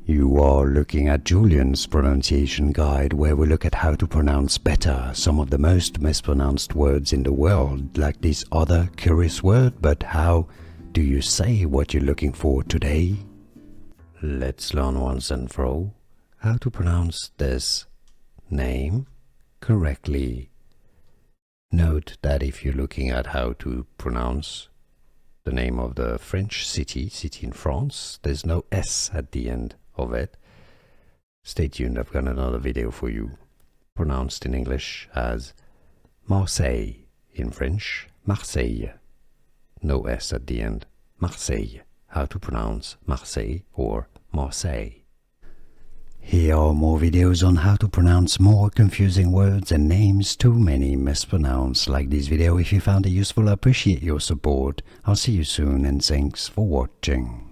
You are looking at Julian's pronunciation guide, where we look at how to pronounce better some of the most mispronounced words in the world, like this other curious word. But how do you say what you're looking for today? Let's learn once and for all how to pronounce this name correctly. Note that if you're looking at how to pronounce the name of the French city in France, there's no S at the end of it. Stay tuned, I've got another video for you. Pronounced in English as Marseille, in French, Marseille. No S at the end. Marseille. How to pronounce Marseille or Marseille. Here are more videos on how to pronounce more confusing words and names too many mispronounced. Like this video if you found it useful. I appreciate your support. I'll see you soon and thanks for watching.